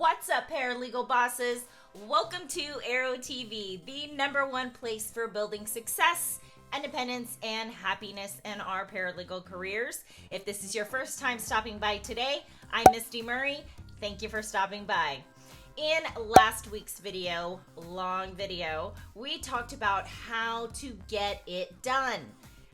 What's up, paralegal bosses? Welcome to Arrow TV, the #1 place for building success, independence, and happiness in our paralegal careers. If this is your first time stopping by today, I'm Misty Murray. Thank you for stopping by. In last week's video, long video, we talked about how to get it done,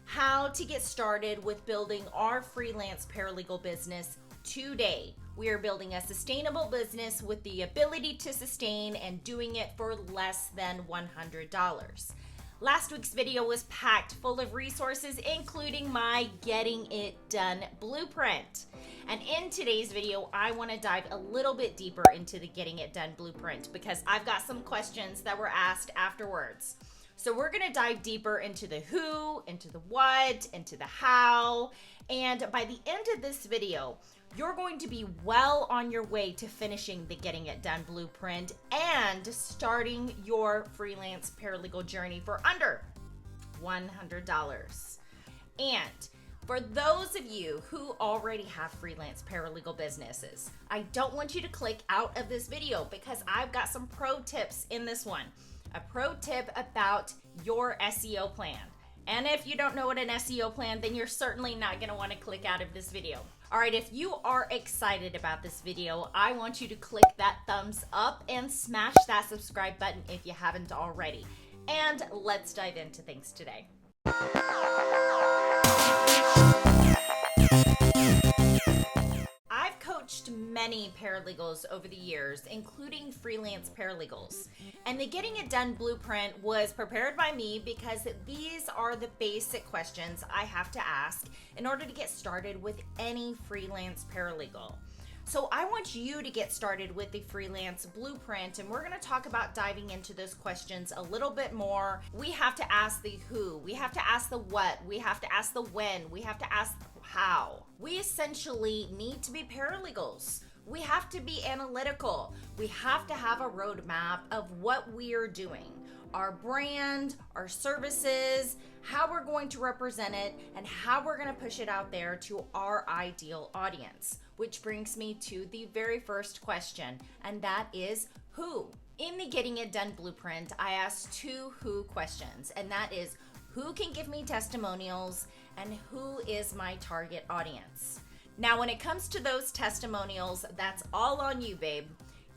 how to get started with building our freelance paralegal business today. We are building a sustainable business with the ability to sustain and doing it for less than $100. Last week's video was packed full of resources, including my Getting It Done blueprint. And in today's video, I want to dive a little bit deeper into the Getting It Done blueprint because I've got some questions that were asked afterwards. So we're going to dive deeper into the who, into the what, into the how. And by the end of this video, you're going to be well on your way to finishing the Getting It Done blueprint and starting your freelance paralegal journey for under $100. And for those of you who already have freelance paralegal businesses, I don't want you to click out of this video because I've got some pro tips in this one. A pro tip about your SEO plan. And if you don't know what an SEO plan, then you're certainly not going to want to click out of this video. All right, if you are excited about this video, I want you to click that thumbs up and smash that subscribe button if you haven't already. And let's dive into things today. I've coached many paralegals over the years, including freelance paralegals. And the Getting It Done blueprint was prepared by me because these are the basic questions I have to ask in order to get started with any freelance paralegal. So I want you to get started with the freelance blueprint, and we're going to talk about diving into those questions a little bit more. We have to ask the who, we have to ask the what, we have to ask the when, we have to ask how. We essentially need to be paralegals. We have to be analytical. We have to have a roadmap of what we are doing, our brand, our services, how we're going to represent it, and how we're going to push it out there to our ideal audience. Which brings me to the very first question, and that is who. In the Getting It Done blueprint, I asked 2 who questions, and that is who can give me testimonials and who is my target audience. Now, when it comes to those testimonials, that's all on you, babe.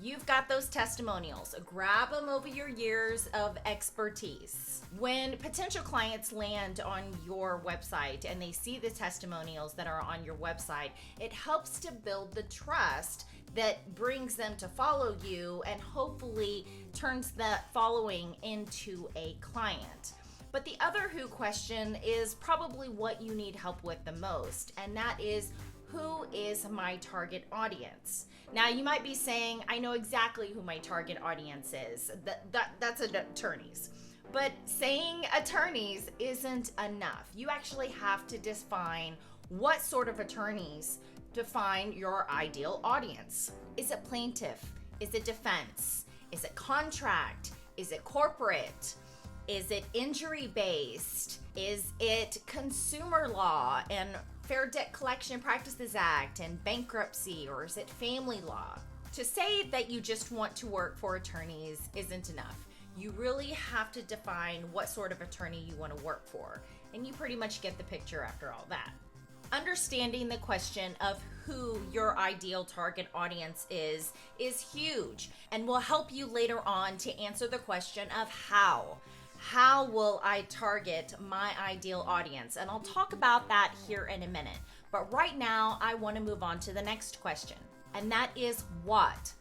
You've got those testimonials. Grab them over your years of expertise. When potential clients land on your website and they see the testimonials that are on your website, it helps to build the trust that brings them to follow you and hopefully turns that following into a client. But the other who question is probably what you need help with the most, and that is, who is my target audience? Now, you might be saying, I know exactly who my target audience is. That's attorneys. But saying attorneys isn't enough. You actually have to define what sort of attorneys define your ideal audience. Is it plaintiff? Is it defense? Is it contract? Is it corporate? Is it injury-based? Is it consumer law and Fair Debt Collection Practices Act and bankruptcy, or is it family law? To say that you just want to work for attorneys isn't enough. You really have to define what sort of attorney you want to work for, and you pretty much get the picture after all that. Understanding the question of who your ideal target audience is huge and will help you later on to answer the question of how. How will I target my ideal audience? And I'll talk about that here in a minute. But right now, I want to move on to the next question. And that is what?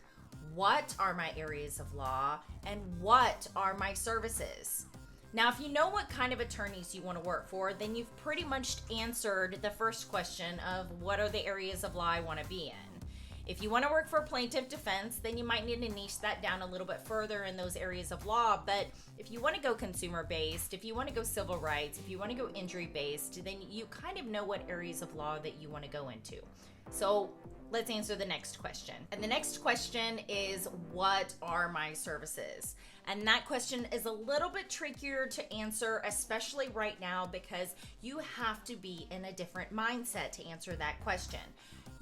What are my areas of law? And what are my services? Now, if you know what kind of attorneys you want to work for, then you've pretty much answered the first question of what are the areas of law I want to be in. If you want to work for plaintiff defense, then you might need to niche that down a little bit further in those areas of law. But if you want to go consumer-based, if you want to go civil rights, if you want to go injury-based, then you kind of know what areas of law that you want to go into. So let's answer the next question. And the next question is, what are my services? And that question is a little bit trickier to answer, especially right now, because you have to be in a different mindset to answer that question.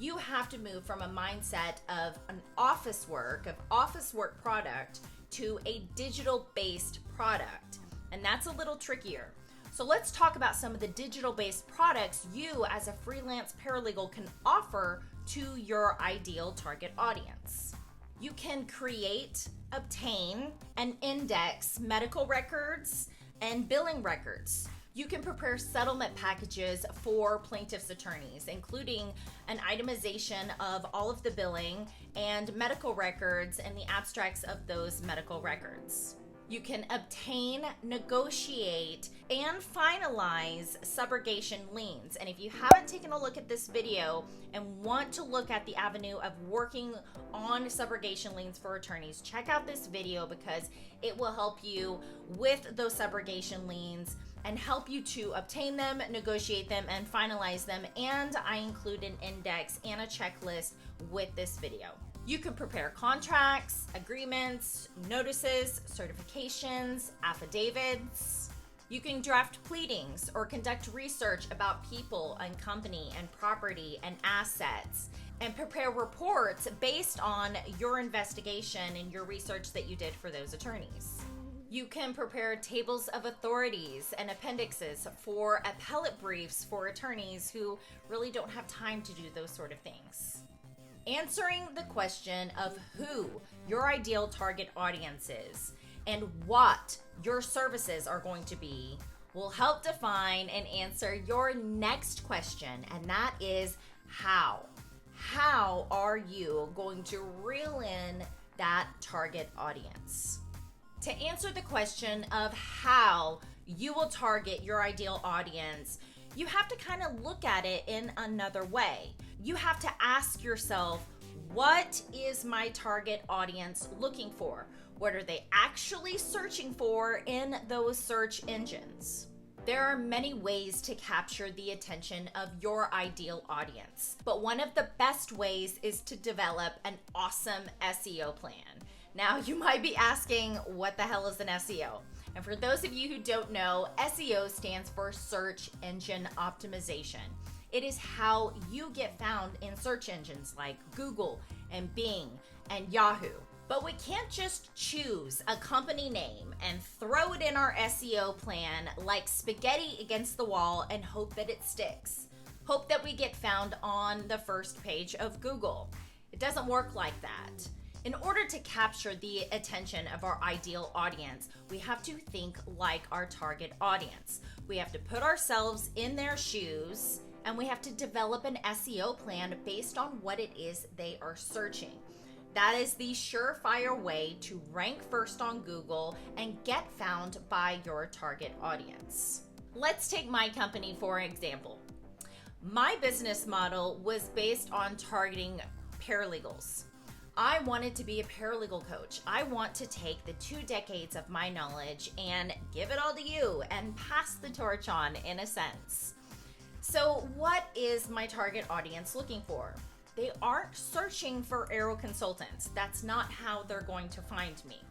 You have to move from a mindset of an office work product to a digital-based product. And that's a little trickier. So let's talk about some of the digital-based products you as a freelance paralegal can offer to your ideal target audience. You can create, obtain, and index medical records and billing records. You can prepare settlement packages for plaintiffs' attorneys, including an itemization of all of the billing and medical records and the abstracts of those medical records. You can obtain, negotiate, and finalize subrogation liens. And if you haven't taken a look at this video and want to look at the avenue of working on subrogation liens for attorneys, check out this video because it will help you with those subrogation liens and help you to obtain them, negotiate them, and finalize them. And I include an index and a checklist with this video. You can prepare contracts, agreements, notices, certifications, affidavits. You can draft pleadings or conduct research about people and company and property and assets and prepare reports based on your investigation and your research that you did for those attorneys. You can prepare tables of authorities and appendixes for appellate briefs for attorneys who really don't have time to do those sort of things. Answering the question of who your ideal target audience is and what your services are going to be will help define and answer your next question, and that is how. How are you going to reel in that target audience? To answer the question of how you will target your ideal audience, you have to kind of look at it in another way. You have to ask yourself, what is my target audience looking for? What are they actually searching for in those search engines? There are many ways to capture the attention of your ideal audience, but one of the best ways is to develop an awesome SEO plan. Now, you might be asking, what the hell is an SEO? And for those of you who don't know, SEO stands for search engine optimization. It is how you get found in search engines like Google and Bing and Yahoo. But we can't just choose a company name and throw it in our SEO plan like spaghetti against the wall and hope that it sticks. Hope that we get found on the first page of Google. It doesn't work like that. In order to capture the attention of our ideal audience, we have to think like our target audience. We have to put ourselves in their shoes, and we have to develop an SEO plan based on what it is they are searching. That is the surefire way to rank first on Google and get found by your target audience. Let's take my company for example. My business model was based on targeting paralegals. I wanted to be a paralegal coach. I want to take the 2 decades of my knowledge and give it all to you and pass the torch on in a sense. So what is my target audience looking for? They aren't searching for Arrow consultants. That's not how they're going to find me.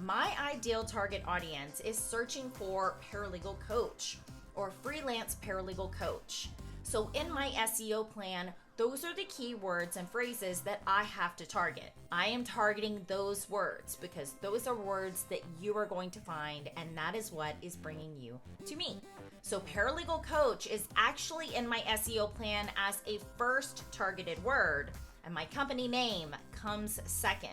My ideal target audience is searching for paralegal coach or freelance paralegal coach. So in my SEO plan, those are the keywords and phrases that I have to target. I am targeting those words because those are words that you are going to find, and that is what is bringing you to me. So paralegal coach is actually in my SEO plan as a first targeted word, and my company name comes second.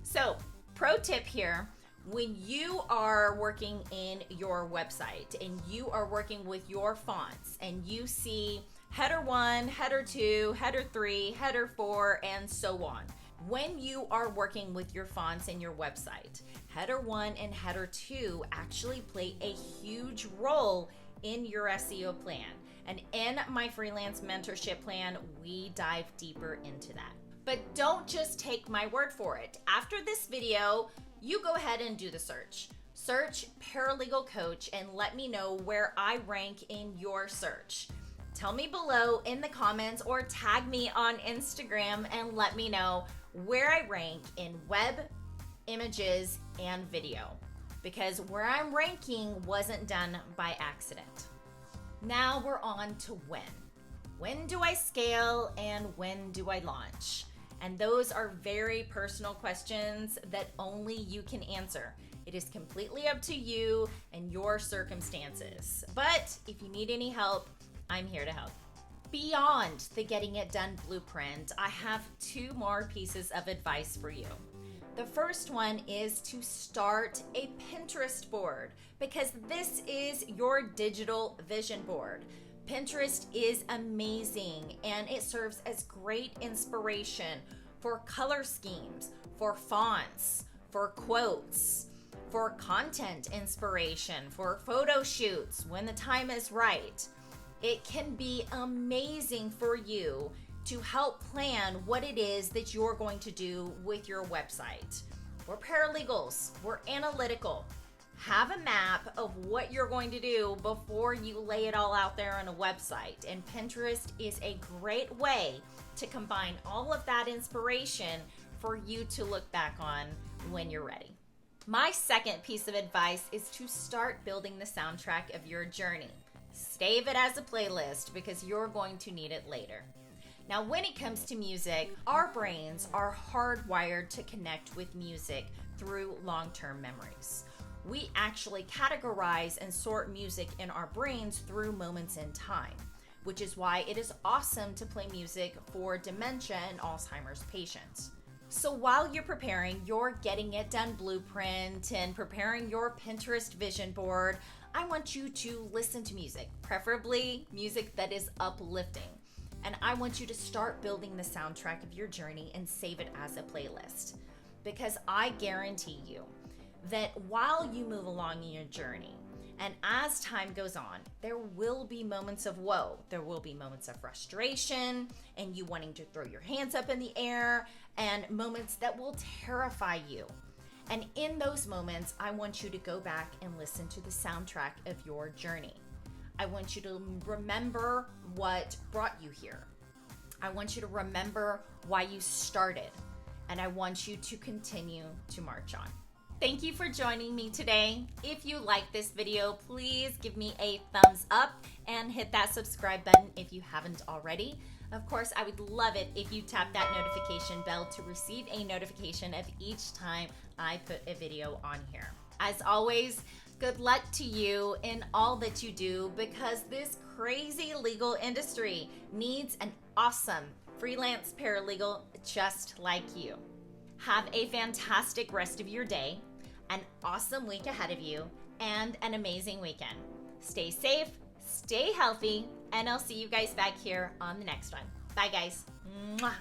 So pro tip here, when you are working in your website and you are working with your fonts and you see header 1, header 2, header 3, header 4, and so on. When you are working with your fonts in your website, header 1 and header 2 actually play a huge role in your SEO plan. And in my freelance mentorship plan, we dive deeper into that. But don't just take my word for it. After this video, you go ahead and do the search. Search paralegal coach and let me know where I rank in your search. Tell me below in the comments or tag me on Instagram and let me know where I rank in web, images, and video. Because where I'm ranking wasn't done by accident. Now we're on to when. When do I scale and when do I launch? And those are very personal questions that only you can answer. It is completely up to you and your circumstances. But if you need any help, I'm here to help. Beyond the Getting It Done blueprint, I have 2 more pieces of advice for you. The first one is to start a Pinterest board, because this is your digital vision board. Pinterest is amazing and it serves as great inspiration for color schemes, for fonts, for quotes, for content inspiration, for photo shoots when the time is right. It can be amazing for you to help plan what it is that you're going to do with your website. We're paralegals, we're analytical. Have a map of what you're going to do before you lay it all out there on a website. And Pinterest is a great way to combine all of that inspiration for you to look back on when you're ready. My second piece of advice is to start building the soundtrack of your journey. Save it as a playlist because you're going to need it later. Now, when it comes to music, our brains are hardwired to connect with music through long-term memories. We actually categorize and sort music in our brains through moments in time, which is why it is awesome to play music for dementia and Alzheimer's patients. So while you're preparing your Getting It Done blueprint and preparing your Pinterest vision board, I want you to listen to music, preferably music that is uplifting. And I want you to start building the soundtrack of your journey and save it as a playlist. Because I guarantee you that while you move along in your journey, and as time goes on, there will be moments of woe. There will be moments of frustration and you wanting to throw your hands up in the air, and moments that will terrify you. And in those moments, I want you to go back and listen to the soundtrack of your journey. I want you to remember what brought you here. I want you to remember why you started. And I want you to continue to march on. Thank you for joining me today. If you like this video, please give me a thumbs up and hit that subscribe button if you haven't already. Of course, I would love it if you tap that notification bell to receive a notification of each time I put a video on here. As always, good luck to you in all that you do, because this crazy legal industry needs an awesome freelance paralegal just like you. Have a fantastic rest of your day, an awesome week ahead of you, and an amazing weekend. Stay safe, stay healthy, and I'll see you guys back here on the next one. Bye, guys. Mwah.